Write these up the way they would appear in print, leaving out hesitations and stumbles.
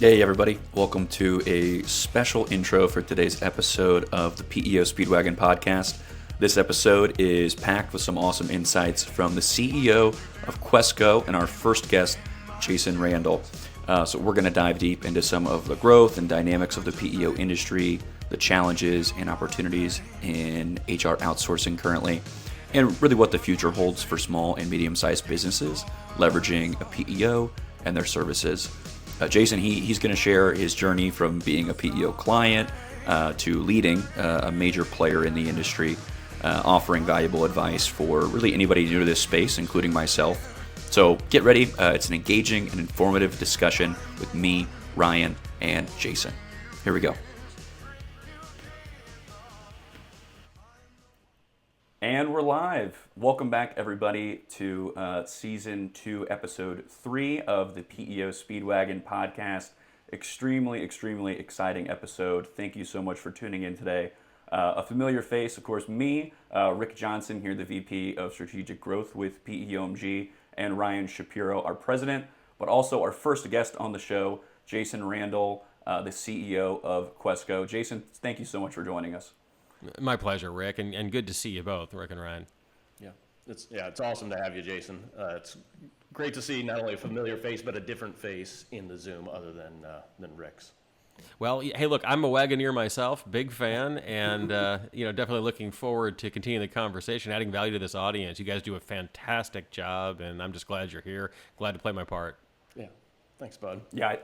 Hey everybody, welcome to a special intro for today's episode of the PEO Speedwagon podcast. This episode is packed with some awesome insights from the CEO of Questco and our first guest, Jason Randall. So we're going to dive deep into some of the growth and dynamics of the PEO industry, the challenges and opportunities in HR outsourcing currently, and really what the future holds for small and medium-sized businesses leveraging a PEO and their services. Jason, he's going to share his journey from being a PEO client to leading a major player in the industry, offering valuable advice for really anybody new to this space, including myself. So get ready. It's an engaging and informative discussion with me, Ryan, and Jason. Here we go. And we're live. Welcome back, everybody, to Season 2, Episode 3 of the PEO Speedwagon podcast. Extremely exciting episode. Thank you so much for tuning in today. A familiar face, of course, me, Rick Johnson here, the VP of Strategic Growth with PEOMG, and Ryan Shapiro, our president, but also our first guest on the show, Jason Randall, the CEO of Questco. Jason, thank you so much for joining us. My pleasure, Rick, and good to see you both, Rick and Ryan. It's awesome to have you, Jason. It's great to see not only a familiar face, but a different face in the Zoom other than Rick's. Well, hey, look, I'm a Wagoneer myself, big fan, and definitely looking forward to continuing the conversation, adding value to this audience. You guys do a fantastic job, and I'm just glad you're here. Glad to play my part. Yeah, thanks, bud. Yeah,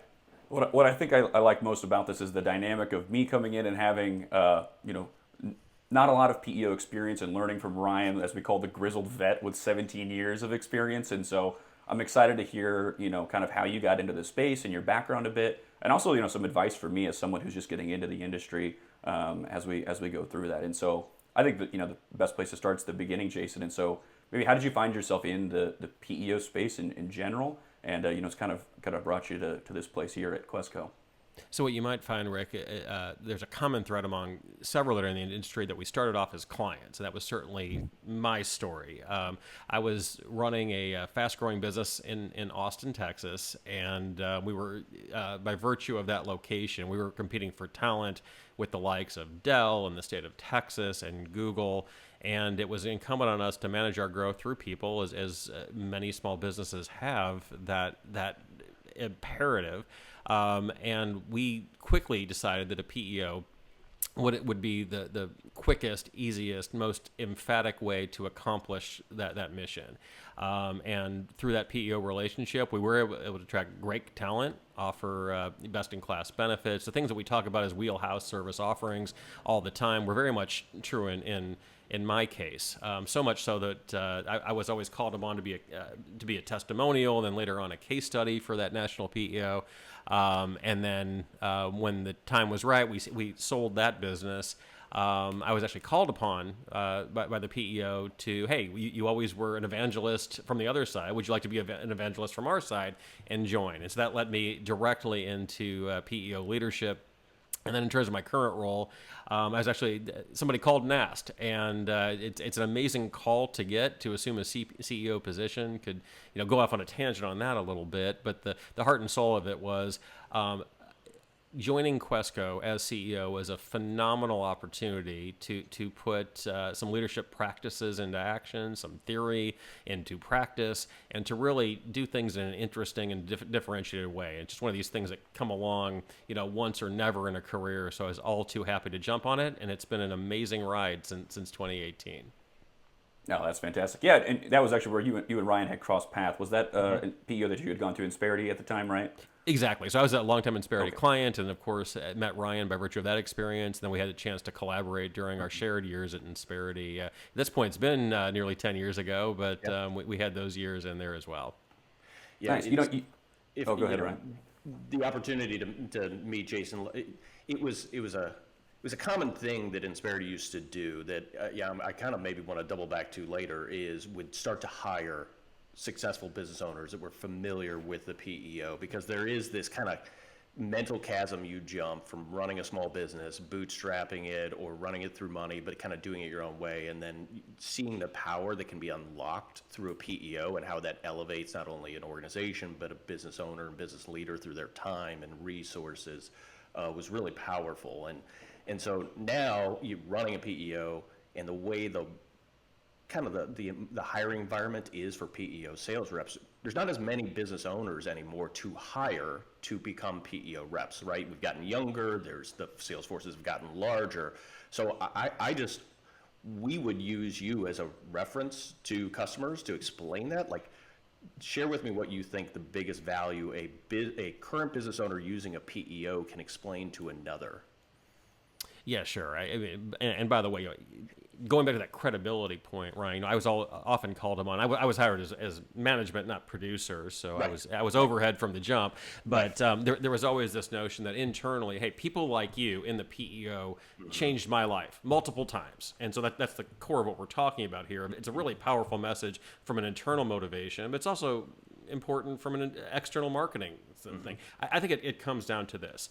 what I think I like most about this is the dynamic of me coming in and having not a lot of PEO experience and learning from Ryan, as we call the grizzled vet with 17 years of experience. And so I'm excited to hear, kind of how you got into the space and your background a bit. And also, some advice for me as someone who's just getting into the industry as we go through that. And so I think that, the best place to start is the beginning, Jason. And so maybe how did you find yourself in the PEO space in general? And, it's kind of brought you to this place here at Questco. So what you might find, Rick, there's a common thread among several that are in the industry that we started off as clients. And that was certainly my story. I was running a fast-growing business in Austin, Texas, and we were, by virtue of that location, we were competing for talent with the likes of Dell in the state of Texas and Google. And it was incumbent on us to manage our growth through people, as many small businesses have that imperative. And we quickly decided that a PEO would be the quickest, easiest, most emphatic way to accomplish that mission. And through that PEO relationship, we were able to attract great talent, offer best-in-class benefits. The things that we talk about as wheelhouse service offerings all the time were very much true in my case, so much so that I was always called upon to be a testimonial, and then later on a case study for that national PEO. And then when the time was right, we sold that business. I was actually called upon by the PEO to, hey, you always were an evangelist from the other side. Would you like to be an evangelist from our side and join? And so that led me directly into PEO leadership. And then in terms of my current role, I was actually, somebody called and asked, and it's an amazing call to get to assume a CEO position. Could go off on a tangent on that a little bit, but the heart and soul of it was joining Questco as CEO was a phenomenal opportunity to put some leadership practices into action, some theory into practice, and to really do things in an interesting and differentiated way. It's just one of these things that come along, once or never in a career. So I was all too happy to jump on it, and it's been an amazing ride since 2018. No, that's fantastic. Yeah, and that was actually where you and Ryan had crossed paths. Was that PEO that you had gone to Insperity at the time, right? Exactly. So I was a long-time Insperity client, and of course met Ryan by virtue of that experience. And then we had a chance to collaborate during our shared years at Insperity. At this point, it's been nearly 10 years ago, but we had those years in there as well. Yeah, nice. Go ahead, Ryan. The opportunity to meet Jason, it was a common thing that Insperity used to do that I kind of maybe want to double back to later is would start to hire successful business owners that were familiar with the PEO, because there is this kind of mental chasm you jump from running a small business, bootstrapping it, or running it through money, but kind of doing it your own way, and then seeing the power that can be unlocked through a PEO and how that elevates not only an organization, but a business owner and business leader through their time and resources was really powerful. And so now you're running a PEO, and the way the kind of the hiring environment is for PEO sales reps, there's not as many business owners anymore to hire to become PEO reps, right? We've gotten younger, the sales forces have gotten larger. So we would use you as a reference to customers to explain that. Like, share with me what you think the biggest value a current business owner using a PEO can explain to another. Yeah, sure. I mean, and by the way, going back to that credibility point, Ryan, I was often called him on. I was hired as management, not producer, so right. I was overhead from the jump. But there was always this notion that internally, hey, people like you in the PEO changed my life multiple times, and so that's the core of what we're talking about here. It's a really powerful message from an internal motivation, but it's also important from an external marketing thing. I think it comes down to this.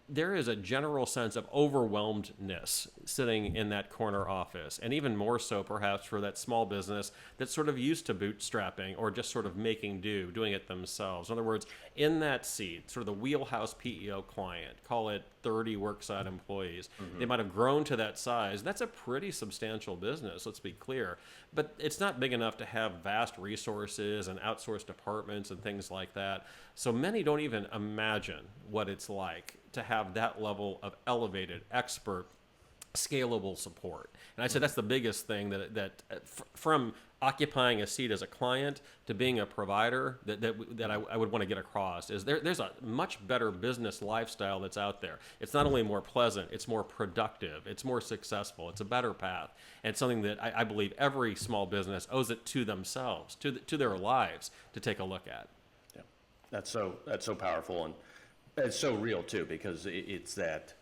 There is a general sense of overwhelmedness sitting in that corner office, and even more so perhaps for that small business that's sort of used to bootstrapping or just sort of making do, doing it themselves. In other words, in that seat, sort of the wheelhouse PEO client, call it 30 worksite employees, they might have grown to that size. That's a pretty substantial business, let's be clear. But it's not big enough to have vast resources and outsourced departments and things like that. So many don't even imagine what it's like to have that level of elevated, expert, scalable support. And I said that's the biggest thing that from occupying a seat as a client to being a provider that I would want to get across is there's a much better business lifestyle that's out there. It's not only more pleasant, it's more productive, it's more successful, it's a better path. And it's something that I believe every small business owes it to themselves, to their lives, to take a look at. Yeah, that's so powerful, and it's so real too, because it's that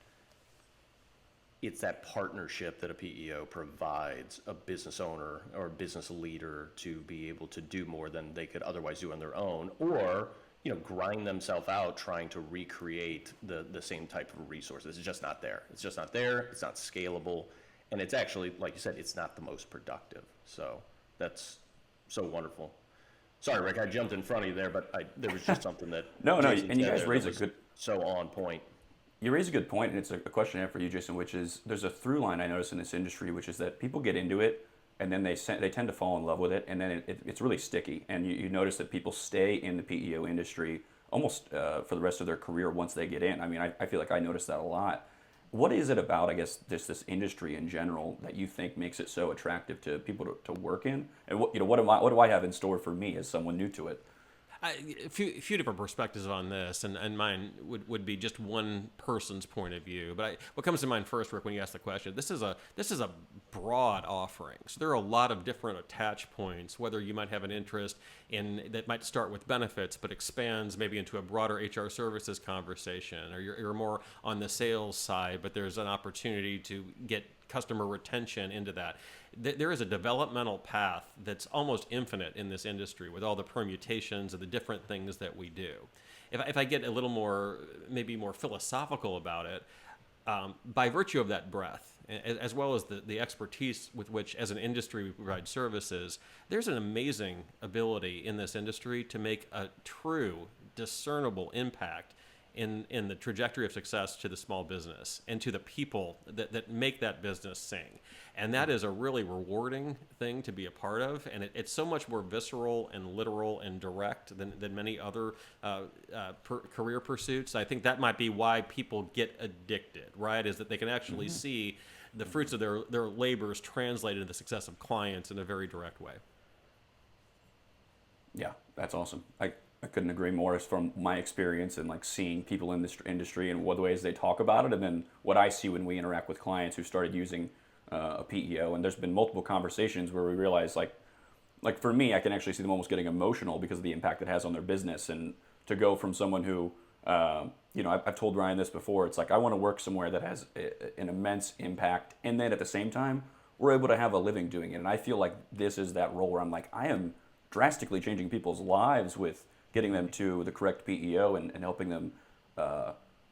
partnership that a PEO provides a business owner or a business leader to be able to do more than they could otherwise do on their own, or grind themselves out trying to recreate the same type of resources. It's just not there. It's not scalable, and it's actually, like you said, it's not the most productive. So that's so wonderful. Sorry, Rick, I jumped in front of you there, but there was just something that no, and you guys raised a good, so on point. You raise a good point, and it's a question I have for you, Jason, which is there's a through line I notice in this industry, which is that people get into it, and then they tend to fall in love with it, and then it's really sticky. And you notice that people stay in the PEO industry almost for the rest of their career once they get in. I mean, I feel like I notice that a lot. What is it about, I guess, this industry in general that you think makes it so attractive to people to work in? And what do I have in store for me as someone new to it? A few different perspectives on this, and mine would be just one person's point of view. But what comes to mind first, Rick, when you ask the question, this is a broad offering. So there are a lot of different attach points, whether you might have an interest in that might start with benefits, but expands maybe into a broader HR services conversation, or you're more on the sales side, but there's an opportunity to get customer retention into that. There is a developmental path that's almost infinite in this industry with all the permutations of the different things that we do. If I get a little more, maybe more philosophical about it, by virtue of that breadth, as well as the expertise with which as an industry we provide services, there's an amazing ability in this industry to make a true, discernible impact in the trajectory of success to the small business and to the people that make that business sing. And that is a really rewarding thing to be a part of. And it's so much more visceral and literal and direct than many other career pursuits. I think that might be why people get addicted, right? Is that they can actually see the fruits of their labors translated into the success of clients in a very direct way. Yeah, that's awesome. I couldn't agree more. As from my experience and like seeing people in this industry and what the ways they talk about it, and then what I see when we interact with clients who started using a PEO. And there's been multiple conversations where we realize like for me, I can actually see them almost getting emotional because of the impact it has on their business. And to go from someone who, I've told Ryan this before, it's like I want to work somewhere that has an immense impact, and then at the same time, we're able to have a living doing it. And I feel like this is that role where I'm like, I am drastically changing people's lives with getting them to the correct PEO and helping them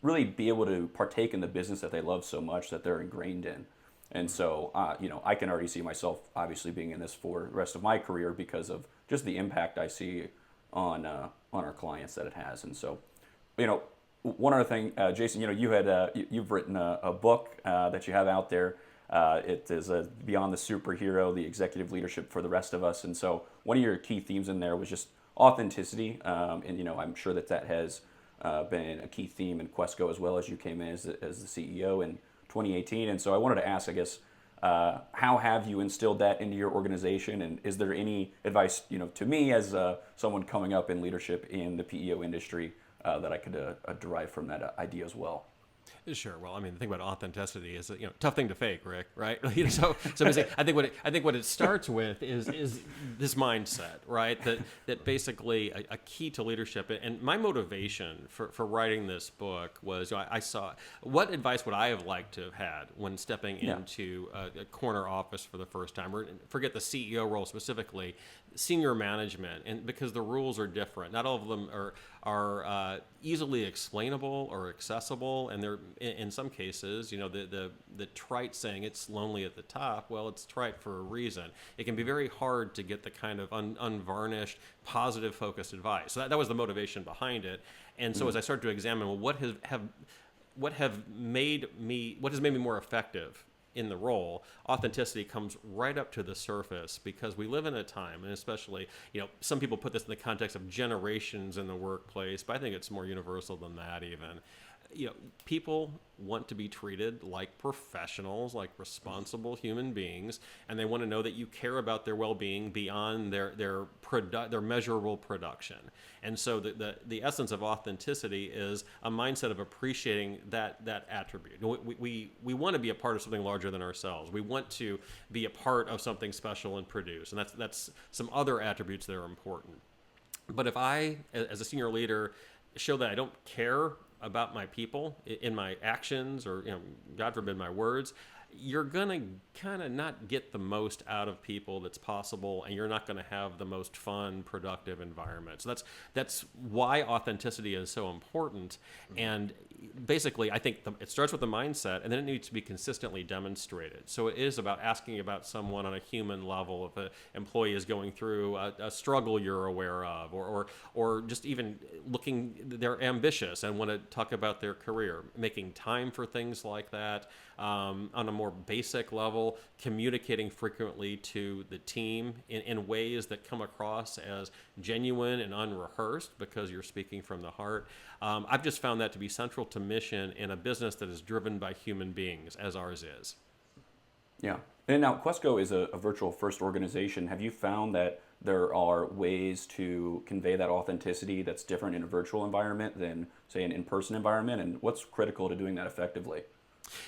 really be able to partake in the business that they love so much that they're ingrained in. And so, I can already see myself obviously being in this for the rest of my career because of just the impact I see on our clients that it has. And so, one other thing, Jason, you've written a book that you have out there. It is Beyond the Superhero, the Executive Leadership for the Rest of Us. And so one of your key themes in there was just authenticity. And I'm sure that has been a key theme in Questco as well as you came in as the CEO in 2018. And so I wanted to ask, I guess, how have you instilled that into your organization? And is there any advice, to me as someone coming up in leadership in the PEO industry that I could derive from that idea as well? Sure. Well, I mean, the thing about authenticity is, tough thing to fake, Rick, right? So basically, I think what it starts with is this mindset, right? That basically a key to leadership. And my motivation for writing this book was, I saw what advice would I have liked to have had when stepping into a corner office for the first time, or forget the CEO role specifically, senior management, and because the rules are different. Not all of them are easily explainable or accessible, and they're in some cases, the trite saying it's lonely at the top. Well, it's trite for a reason. It can be very hard to get the kind of unvarnished, positive, focused advice. So that was the motivation behind it. And so as I started to examine, well, what has made me more effective in the role, authenticity comes right up to the surface, because we live in a time, and especially, some people put this in the context of generations in the workplace, but I think it's more universal than that even. People want to be treated like professionals, like responsible human beings, and they want to know that you care about their well-being beyond their measurable production. And so the essence of authenticity is a mindset of appreciating that attribute. We want to be a part of something larger than ourselves. We want to be a part of something special and produce, and that's some other attributes that are important. But if I, as a senior leader, show that I don't care about my people in my actions, or God forbid, my words, you're going to kind of not get the most out of people that's possible, and you're not going to have the most fun, productive environment. So that's why authenticity is so important. And basically, I think it starts with the mindset, and then it needs to be consistently demonstrated. So it is about asking about someone on a human level. If an employee is going through a struggle you're aware of, or just even they're ambitious and want to talk about their career, making time for things like that. On a more basic level, communicating frequently to the team in ways that come across as genuine and unrehearsed, because you're speaking from the heart. I've just found that to be central to mission in a business that is driven by human beings, as ours is. Yeah. And now Questco is a virtual first organization. Have you found that there are ways to convey that authenticity that's different in a virtual environment than, say, an in-person environment? And what's critical to doing that effectively?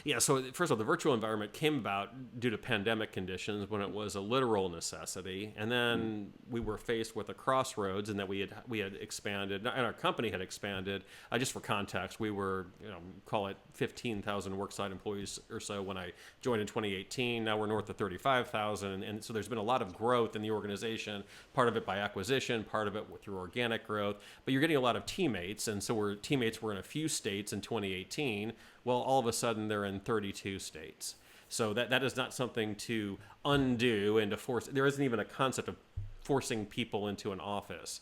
Yeah, so first of all, the virtual environment came about due to pandemic conditions, when it was a literal necessity, and then we were faced with a crossroads, in that we had expanded, and our company had expanded. Just for context, we were, call it 15,000 worksite employees or so when I joined in 2018. Now we're north of 35,000, and so there's been a lot of growth in the organization. Part of it by acquisition, part of it through organic growth. But you're getting a lot of teammates, and so teammates were in a few states in 2018. Well, all of a sudden they're in 32 states. So that is not something to undo and to force. There isn't even a concept of forcing people into an office.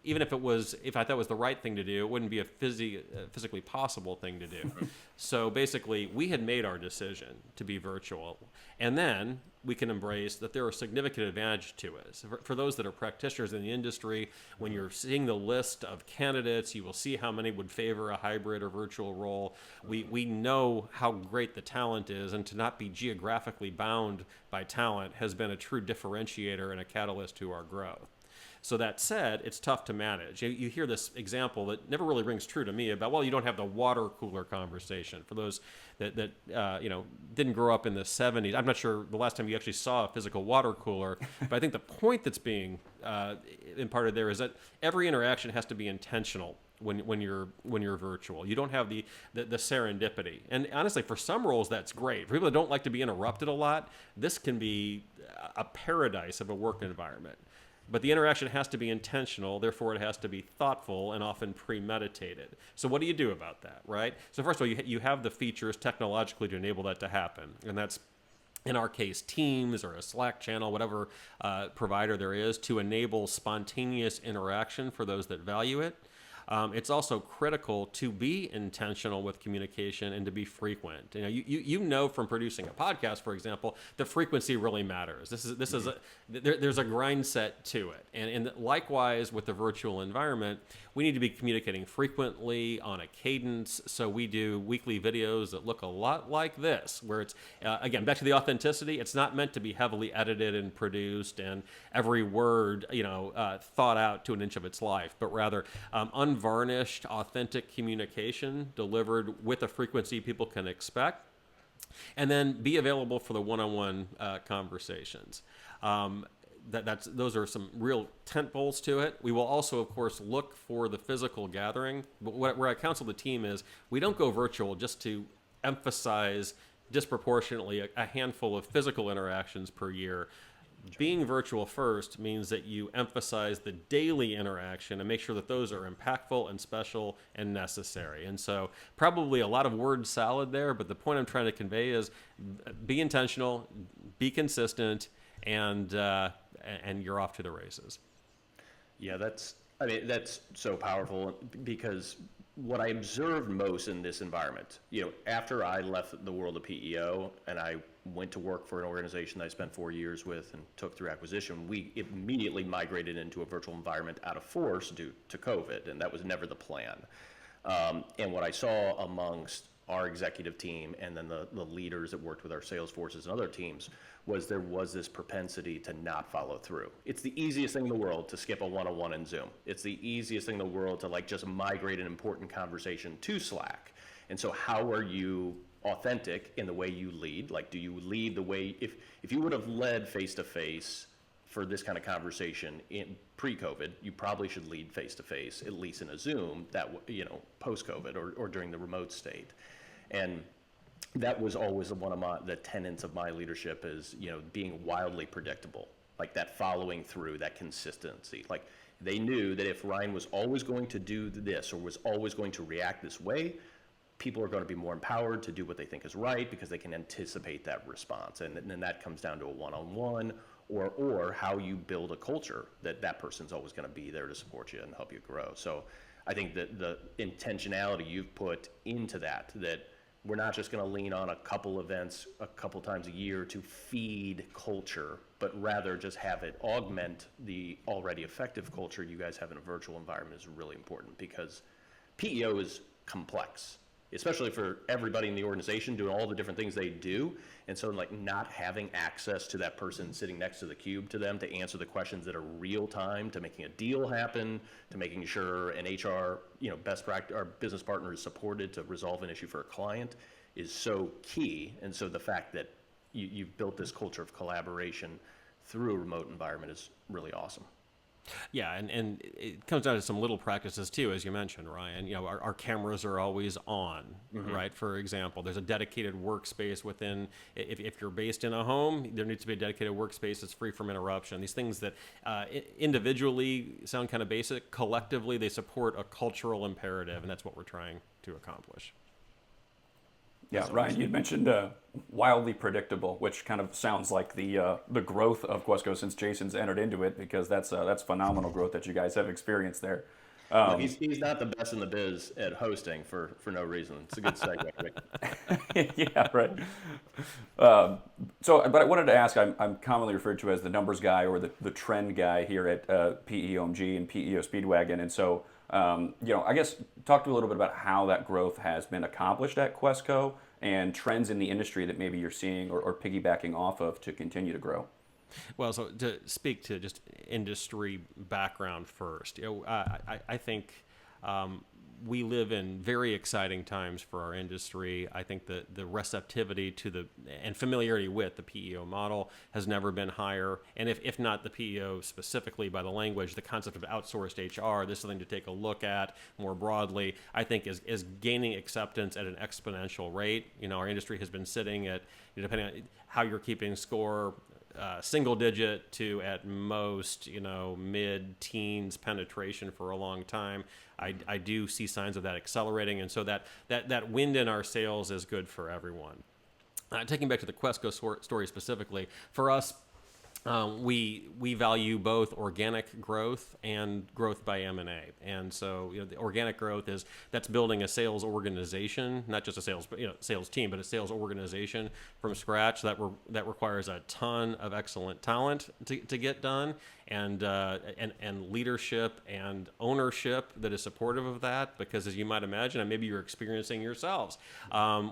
Even if I thought it was the right thing to do, it wouldn't be a physically possible thing to do. So basically, we had made our decision to be virtual, and then we can embrace that there are significant advantages to it. For those that are practitioners in the industry, when you're seeing the list of candidates, you will see how many would favor a hybrid or virtual role. We know how great the talent is, and to not be geographically bound by talent has been a true differentiator and a catalyst to our growth. So that said, it's tough to manage. You hear this example that never really rings true to me about, well, you don't have the water cooler conversation. For those that didn't grow up in the 70s, I'm not sure the last time you actually saw a physical water cooler, but I think the point that's being imparted there is that every interaction has to be intentional when you're virtual. You don't have the serendipity. And honestly, for some roles, that's great. For people that don't like to be interrupted a lot, this can be a paradise of a work environment. but the interaction has to be intentional. Therefore, it has to be thoughtful and often premeditated. So what do you do about that, right? So first of all, you have the features technologically to enable that to happen, and that's, in our case, Teams or a Slack channel, whatever provider there is, to enable spontaneous interaction for those that value it. It's also critical to be intentional with communication and to be frequent. You know from producing a podcast, for example, the frequency really matters. There's a grind set to it, and likewise with the virtual environment, we need to be communicating frequently on a cadence. So we do weekly videos that look a lot like this, where it's again back to the authenticity. It's not meant to be heavily edited and produced, and every word thought out to an inch of its life, but rather unvarnished, authentic communication delivered with a frequency people can expect, and then be available for the one-on-one conversations. Those are some real tent poles to it. We will also, of course, look for the physical gathering. But where I counsel the team is we don't go virtual just to emphasize disproportionately a handful of physical interactions per year. Being virtual first means that you emphasize the daily interaction and make sure that those are impactful and special and necessary. And so probably a lot of word salad there, but the point I'm trying to convey is be intentional, be consistent, and you're off to the races. Yeah, that's so powerful, because what I observed most in this environment, after I left the world of PEO and I went to work for an organization that I spent 4 years with and took through acquisition, we immediately migrated into a virtual environment out of force due to COVID, and that was never the plan. And what I saw amongst our executive team and then the leaders that worked with our sales forces and other teams was there was this propensity to not follow through. It's the easiest thing in the world to skip a one-on-one in Zoom. It's the easiest thing in the world to just migrate an important conversation to Slack. And so how are you authentic in the way you lead? Do you lead the way, if you would have led face-to-face for this kind of conversation in pre-COVID, you probably should lead face-to-face, at least in a Zoom, post-COVID or during the remote state. And that was always one of the tenets of my leadership is, being wildly predictable, that following through, that consistency. They knew that if Ryan was always going to do this or was always going to react this way, people are going to be more empowered to do what they think is right because they can anticipate that response. And then that comes down to a one-on-one or how you build a culture that person's always going to be there to support you and help you grow. So I think that the intentionality you've put into that we're not just going to lean on a couple events a couple times a year to feed culture, but rather just have it augment the already effective culture you guys have in a virtual environment is really important, because PEO is complex, especially for everybody in the organization doing all the different things they do. And so not having access to that person sitting next to the cube to them to answer the questions that are real time, to making a deal happen, to making sure an HR, best practice, our business partner is supported to resolve an issue for a client is so key. And so the fact that you've built this culture of collaboration through a remote environment is really awesome. Yeah, and it comes down to some little practices too, as you mentioned, Ryan. Our cameras are always on, right? For example, there's a dedicated workspace within. If you're based in a home, there needs to be a dedicated workspace that's free from interruption. These things that individually sound kind of basic, collectively they support a cultural imperative, and that's what we're trying to accomplish. Yeah, Ryan, you mentioned wildly predictable, which kind of sounds like the growth of Questco since Jason's entered into it, because that's phenomenal growth that you guys have experienced there. He's not the best in the biz at hosting for no reason. It's a good segue. Yeah, right. But I wanted to ask, I'm commonly referred to as the numbers guy or the trend guy here at PEOMG and PEO Speedwagon, and so I guess talk to me a little bit about how that growth has been accomplished at Questco and trends in the industry that maybe you're seeing or piggybacking off of to continue to grow. Well, so to speak to just industry background first, I think we live in very exciting times for our industry. I think that the receptivity to and familiarity with the PEO model has never been higher. And if not the PEO specifically by the language, the concept of outsourced HR, this is something to take a look at more broadly, I think is gaining acceptance at an exponential rate. Our industry has been sitting at, depending on how you're keeping score, single digit to at most, mid-teens penetration for a long time. I do see signs of that accelerating, and so that wind in our sails is good for everyone. Taking back to the Questco story specifically, for us, we value both organic growth and growth by M&A, and so the organic growth that's building a sales organization, not just a sales team, but a sales organization from scratch. That requires a ton of excellent talent to get done, and leadership and ownership that is supportive of that. Because as you might imagine, and maybe you're experiencing yourselves,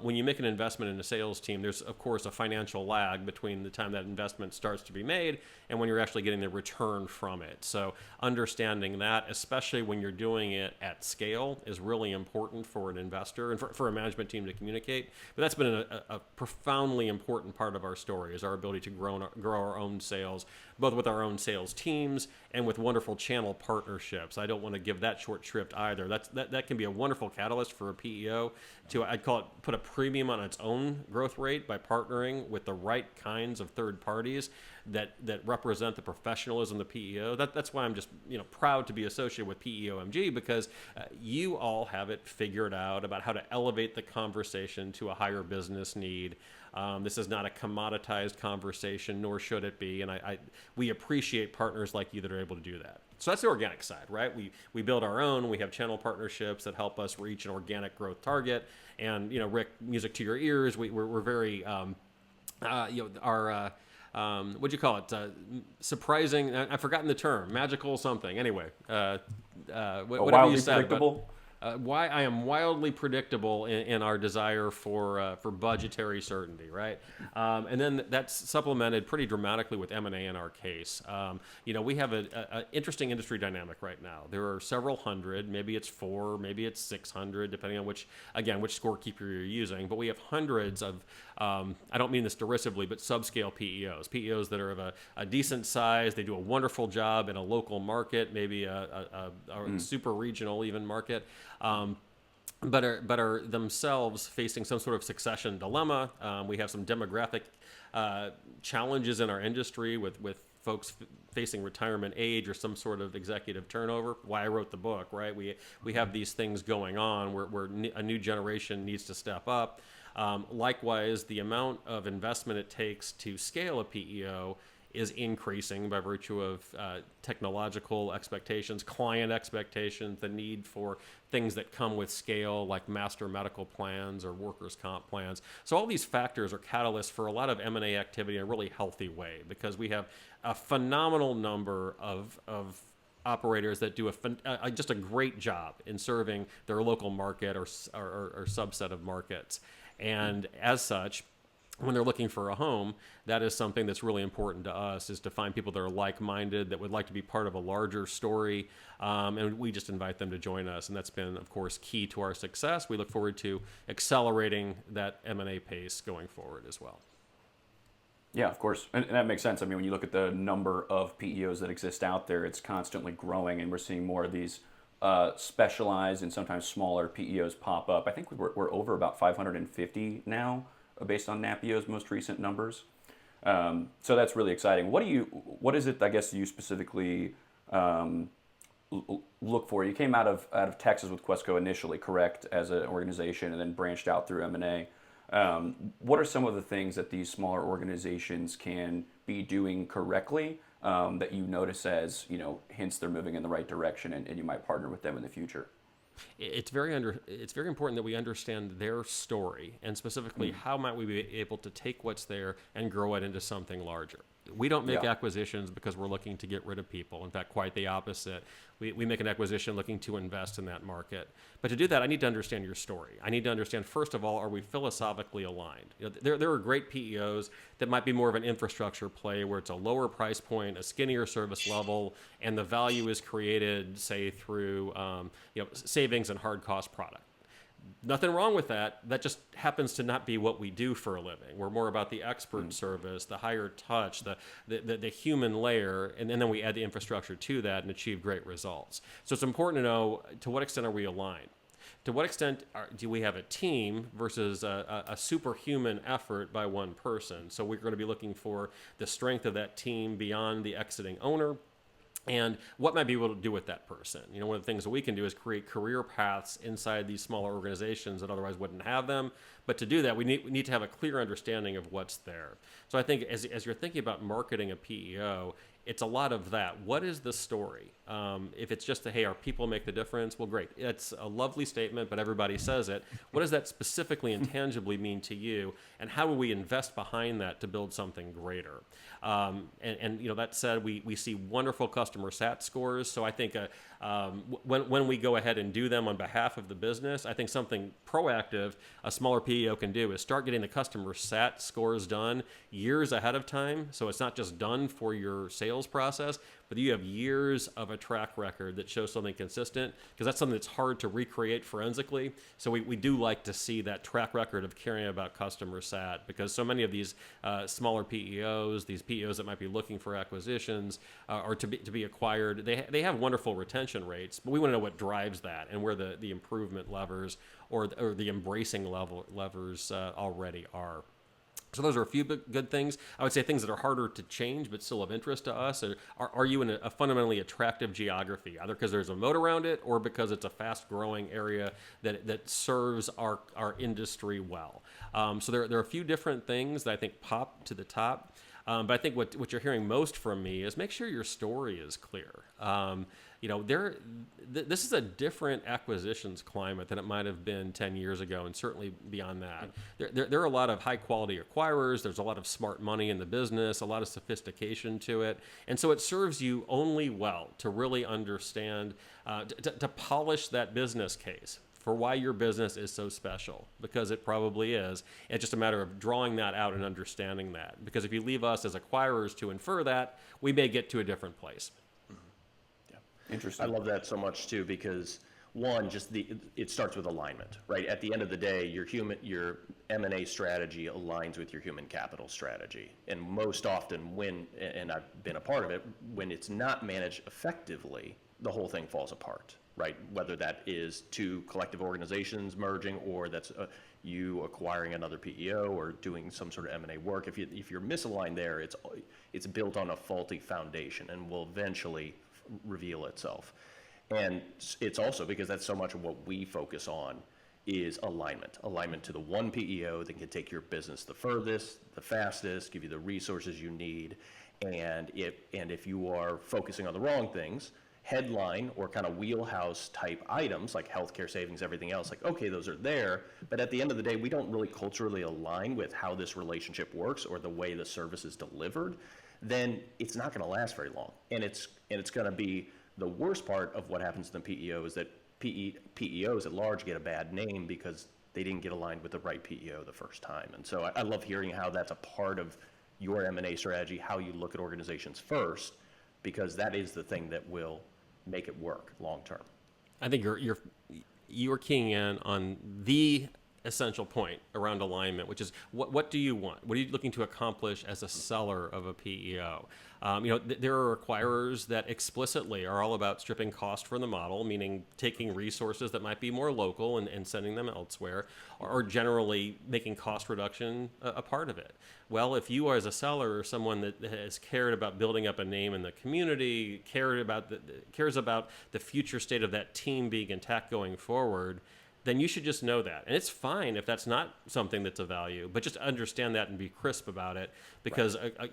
when you make an investment in a sales team, there's of course a financial lag between the time that investment starts to be made and when you're actually getting the return from it. So understanding that, especially when you're doing it at scale, is really important for an investor and for a management team to communicate. But that's been a profoundly important part of our story, is our ability to grow our own sales, both with our own sales teams and with wonderful channel partnerships. I don't want to give that short shrift either. That can be a wonderful catalyst for a PEO to, I'd call it, put a premium on its own growth rate by partnering with the right kinds of third parties that represent the professionalism of the PEO. That's why I'm just proud to be associated with PEOMG, because you all have it figured out about how to elevate the conversation to a higher business need. This is not a commoditized conversation, nor should it be, and we appreciate partners like you that are able to do that. So that's the organic side, right? We build our own. We have channel partnerships that help us reach an organic growth target. And Rick, music to your ears. We're very what'd you call it? Surprising. I've forgotten the term. Magical something. Anyway, whatever you said. Predictable. Why I am wildly predictable in our desire for budgetary certainty, right? And then that's supplemented pretty dramatically with M&A in our case. We have an interesting industry dynamic right now. There are several hundred, maybe it's 4, maybe it's 600, depending on which scorekeeper you're using. But we have hundreds of, I don't mean this derisively, but subscale PEOs that are of a decent size. They do a wonderful job in a local market, maybe a super regional even market. But are themselves facing some sort of succession dilemma. We have some demographic challenges in our industry with folks facing retirement age or some sort of executive turnover. Why I wrote the book, right? We have these things going on where a new generation needs to step up. Likewise, the amount of investment it takes to scale a PEO is increasing by virtue of technological expectations, client expectations, the need for things that come with scale, like master medical plans or workers' comp plans. So all these factors are catalysts for a lot of M&A activity in a really healthy way, because we have a phenomenal number of operators that do just a great job in serving their local market or subset of markets. And as such, when they're looking for a home, that is something that's really important to us, is to find people that are like-minded, that would like to be part of a larger story, and we just invite them to join us. And that's been, of course, key to our success. We look forward to accelerating that M&A pace going forward as well. Yeah, of course. And that makes sense. I mean, when you look at the number of PEOs that exist out there, it's constantly growing, and we're seeing more of these specialized and sometimes smaller PEOs pop up. I think we're over about 550 now, based on NAPEO's most recent numbers. So that's really exciting. What is it, I guess, you specifically look for? You came out of Texas with Questco initially, correct, as an organization, and then branched out through M&A. What are some of the things that these smaller organizations can be doing correctly that you notice as, hints they're moving in the right direction, and you might partner with them in the future? It's very important that we understand their story, and specifically how might we be able to take what's there and grow it into something larger. We don't make acquisitions because we're looking to get rid of people. In fact, quite the opposite. We make an acquisition looking to invest in that market. But to do that, I need to understand your story. I need to understand, first of all, are we philosophically aligned? There are great PEOs that might be more of an infrastructure play, where it's a lower price point, a skinnier service level, and the value is created, say, through savings and hard cost product. Nothing wrong with that. That just happens to not be what we do for a living. We're more about the expert service, the higher touch, the human layer, and then we add the infrastructure to that and achieve great results. So it's important to know, to what extent are we aligned. to what extent do we have a team versus a superhuman effort by one person? So we're going to be looking for the strength of that team beyond the exiting owner, and what might be able to do with that person. One of the things that we can do is create career paths inside these smaller organizations that otherwise wouldn't have them. But to do that, we need to have a clear understanding of what's there. So I think as you're thinking about marketing a PEO, it's a lot of that. What is the story? If it's just hey, our people make the difference, well, great. It's a lovely statement, but everybody says it. What does that specifically and tangibly mean to you? And how do we invest behind that to build something greater? And that said, we see wonderful customer sat scores. So I think when we go ahead and do them on behalf of the business, I think something proactive a smaller PEO can do is start getting the customer sat scores done years ahead of time. So it's not just done for your sales process, but you have years of a track record that shows something consistent, because that's something that's hard to recreate forensically. So we do like to see that track record of caring about customer sat, because so many of these smaller PEOs, these PEOs that might be looking for acquisitions or to be acquired, they have wonderful retention rates, but we want to know what drives that and where the improvement levers or the embracing levers already are. So those are a few good things. I would say things that are harder to change but still of interest to us. Are you in a fundamentally attractive geography, either because there's a moat around it or because it's a fast-growing area that serves our industry well? So there are a few different things that I think pop to the top. But I think what you're hearing most from me is make sure your story is clear. This is a different acquisitions climate than it might have been 10 years ago, and certainly beyond that. There are a lot of high-quality acquirers. There's a lot of smart money in the business, a lot of sophistication to it. And so it serves you only well to really understand, to polish that business case for why your business is so special, because it probably is. It's just a matter of drawing that out and understanding that. Because if you leave us as acquirers to infer that, we may get to a different place. Interesting. I love that so much too, because one, it starts with alignment, right? At the end of the day, your M&A strategy aligns with your human capital strategy. And most often and I've been a part of it, when it's not managed effectively, the whole thing falls apart, right? Whether that is two collective organizations merging, or that's you acquiring another PEO or doing some sort of M&A work. If you're misaligned there, it's built on a faulty foundation and will eventually reveal itself. And it's also because that's so much of what we focus on is alignment to the one PEO that can take your business the furthest, the fastest, give you the resources you need. And if you are focusing on the wrong things, headline or kind of wheelhouse type items like healthcare, savings, everything else, like, okay, those are there, but at the end of the day, we don't really culturally align with how this relationship works or the way the service is delivered, then it's not going to last very long. And it's going to be the worst part of what happens to the PEO is that PEOs at large get a bad name because they didn't get aligned with the right PEO the first time. And so I love hearing how that's a part of your M&A strategy, how you look at organizations first, because that is the thing that will make it work long term. I think you're keying in on the essential point around alignment, which is what do you want? What are you looking to accomplish as a seller of a PEO? There are acquirers that explicitly are all about stripping cost from the model, meaning taking resources that might be more local and sending them elsewhere, or generally making cost reduction a part of it. Well, if you are as a seller or someone that has cared about building up a name in the community, cares about the future state of that team being intact going forward, then you should just know that. And it's fine if that's not something that's of value, but just understand that and be crisp about it, because right.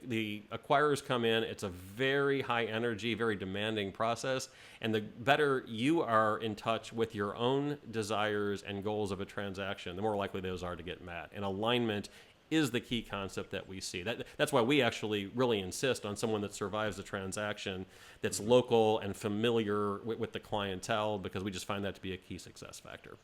The acquirers come in, it's a very high energy, very demanding process, and the better you are in touch with your own desires and goals of a transaction, the more likely those are to get met. And alignment is the key concept that we see. That's why we actually really insist on someone that survives the transaction, that's local and familiar with the clientele, because we just find that to be a key success factor.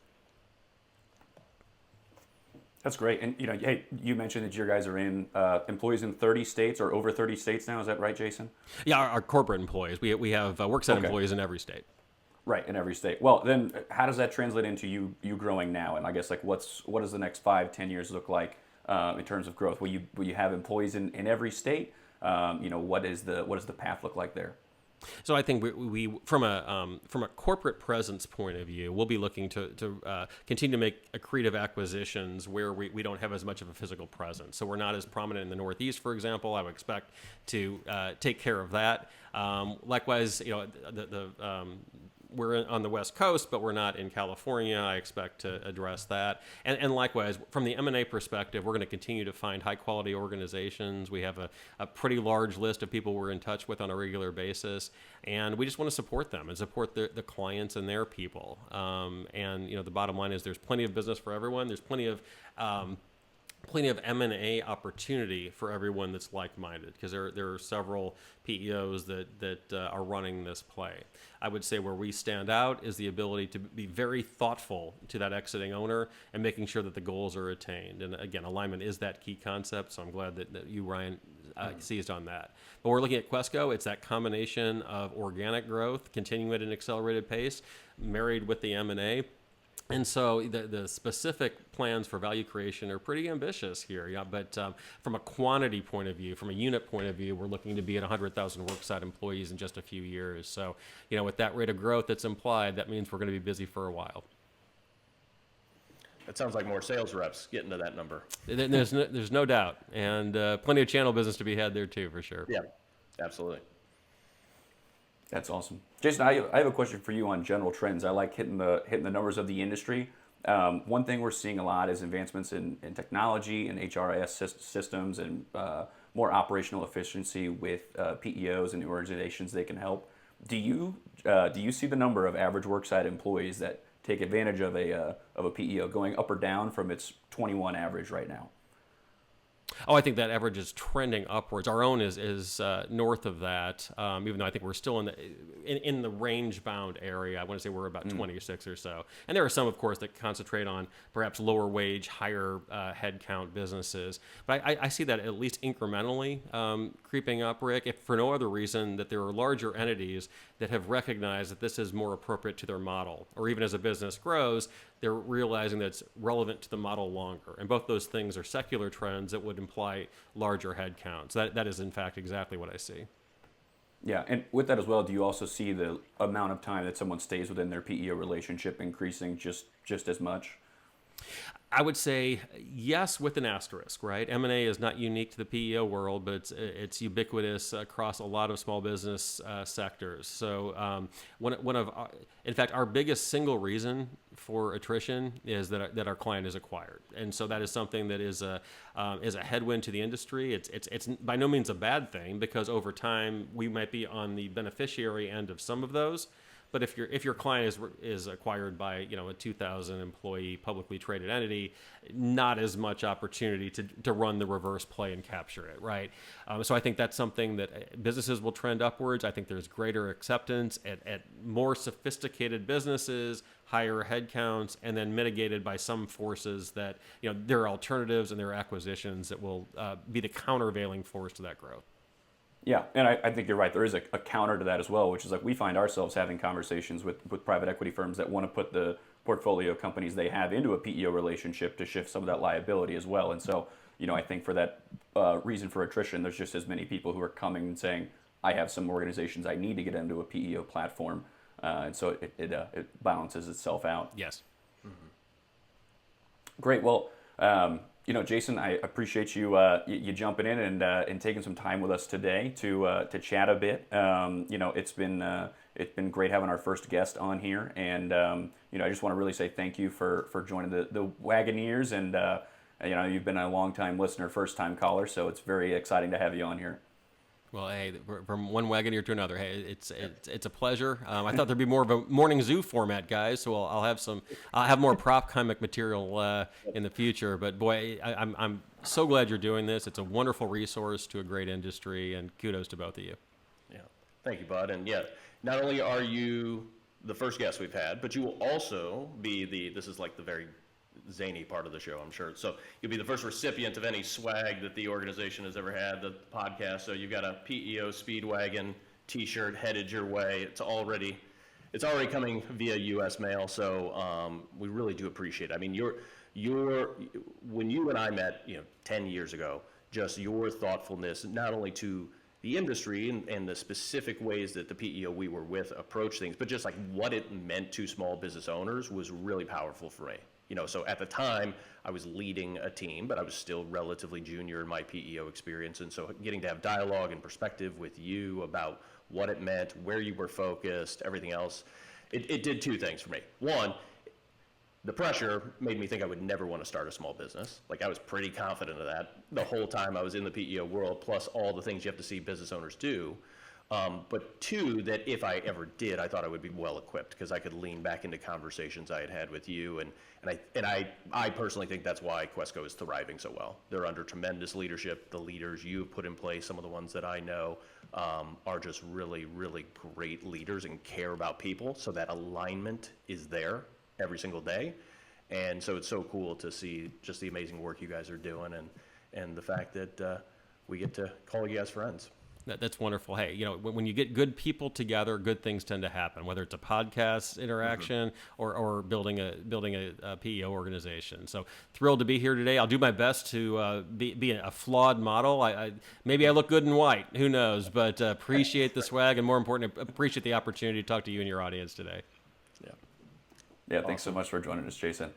That's great. And hey, you mentioned that your guys are in employees in 30 states or over 30 states now. Is that right, Jason? Yeah, our corporate employees. We have worksite employees in every state. Right, in every state. Well, then how does that translate into you growing now? And I guess what does the next 5-10 years look like in terms of growth? Will you have employees in every state? What does the path look like there? So I think we from a corporate presence point of view, we'll be looking to continue to make accretive acquisitions where we don't have as much of a physical presence. So we're not as prominent in the Northeast, for example. I would expect to take care of that. Likewise, we're on the West Coast, but we're not in California. I expect to address that. And likewise, from the M&A perspective, we're going to continue to find high-quality organizations. We have a pretty large list of people we're in touch with on a regular basis, and we just want to support them and support the clients and their people. The bottom line is there's plenty of business for everyone. There's plenty of M&A opportunity for everyone that's like-minded, because there are several PEOs that are running this play. I would say where we stand out is the ability to be very thoughtful to that exiting owner and making sure that the goals are attained. And again, alignment is that key concept, so I'm glad that you, Ryan, seized on that. But we're looking at Questco. It's that combination of organic growth, continuing at an accelerated pace, married with the M&A. And so the specific plans for value creation are pretty ambitious here. Yeah, but from a quantity point of view, from a unit point of view, we're looking to be at 100,000 worksite employees in just a few years. So, with that rate of growth that's implied, that means we're going to be busy for a while. That sounds like more sales reps getting to that number. There's no doubt, and plenty of channel business to be had there too, for sure. Yeah, absolutely. That's awesome. Jason, I have a question for you on general trends. I like hitting the numbers of the industry. One thing we're seeing a lot is advancements in technology and HRIS systems and more operational efficiency with PEOs and the organizations they can help. Do you see the number of average worksite employees that take advantage of a PEO going up or down from its 21 average right now? Oh, I think that average is trending upwards. Our own is north of that, even though I think we're still in the range-bound area. I want to say we're about 26 or so. And there are some, of course, that concentrate on perhaps lower wage, higher headcount businesses. But I see that at least incrementally creeping up, Rick, if for no other reason that there are larger entities that have recognized that this is more appropriate to their model. Or even as a business grows, they're realizing that it's relevant to the model longer. And both those things are secular trends that would imply larger headcounts. That is, in fact, exactly what I see. Yeah, and with that as well, do you also see the amount of time that someone stays within their PEO relationship increasing just as much? I would say yes, with an asterisk, right? M&A is not unique to the PEO world, but it's ubiquitous across a lot of small business sectors. So in fact, our biggest single reason for attrition is that our client is acquired, and so that is something that is a headwind to the industry. It's by no means a bad thing, because over time we might be on the beneficiary end of some of those. But if your client is acquired by a 2,000 employee publicly traded entity, not as much opportunity to run the reverse play and capture it, right? So I think that's something that businesses will trend upwards. I think there's greater acceptance at more sophisticated businesses, higher headcounts, and then mitigated by some forces that there are alternatives and there are acquisitions that will be the countervailing force to that growth. Yeah, and I think you're right. There is a counter to that as well, which is like we find ourselves having conversations with private equity firms that want to put the portfolio companies they have into a PEO relationship to shift some of that liability as well. And so, I think for that reason for attrition, there's just as many people who are coming and saying, I have some organizations I need to get into a PEO platform. And so it balances itself out. Yes. Mm-hmm. Great. Well, Jason, I appreciate you jumping in and taking some time with us today to chat a bit. It's been great having our first guest on here, and I just want to really say thank you for joining the Wagoneers, and you've been a long time listener, first time caller, so it's very exciting to have you on here. Well, hey, from one Wagoneer to another, hey, it's a pleasure. I thought there'd be more of a morning zoo format, guys. So I'll have more prop comic material in the future. But boy, I'm so glad you're doing this. It's a wonderful resource to a great industry, and kudos to both of you. Yeah, thank you, Bud. And yeah, not only are you the first guest we've had, but you will also be this is like the very zany part of the show, I'm sure. So you'll be the first recipient of any swag that the organization has ever had, the podcast. So you've got a PEO Speedwagon t-shirt headed your way. It's already coming via U.S. mail. So we really do appreciate it. I mean, when you and I met, 10 years ago, just your thoughtfulness, not only to the industry and the specific ways that the PEO we were with approach things, but just like what it meant to small business owners was really powerful for me. So at the time I was leading a team, but I was still relatively junior in my PEO experience. And so getting to have dialogue and perspective with you about what it meant, where you were focused, everything else, it did two things for me. One, the pressure made me think I would never want to start a small business. Like I was pretty confident of that the whole time I was in the PEO world, plus all the things you have to see business owners do. But two, that if I ever did, I thought I would be well equipped because I could lean back into conversations I had had with you. And I personally think that's why Questco is thriving so well. They're under tremendous leadership. The leaders you've put in place, some of the ones that I know, are just really, really great leaders and care about people. So that alignment is there every single day. And so it's so cool to see just the amazing work you guys are doing and the fact that we get to call you guys friends. That's wonderful. Hey, when you get good people together, good things tend to happen, whether it's a podcast interaction or building a PEO organization. So thrilled to be here today. I'll do my best to be a flawed model. Maybe I look good in white, who knows, but appreciate the swag and more important, appreciate the opportunity to talk to you and your audience today. Yeah, thanks so much for joining us, Jason.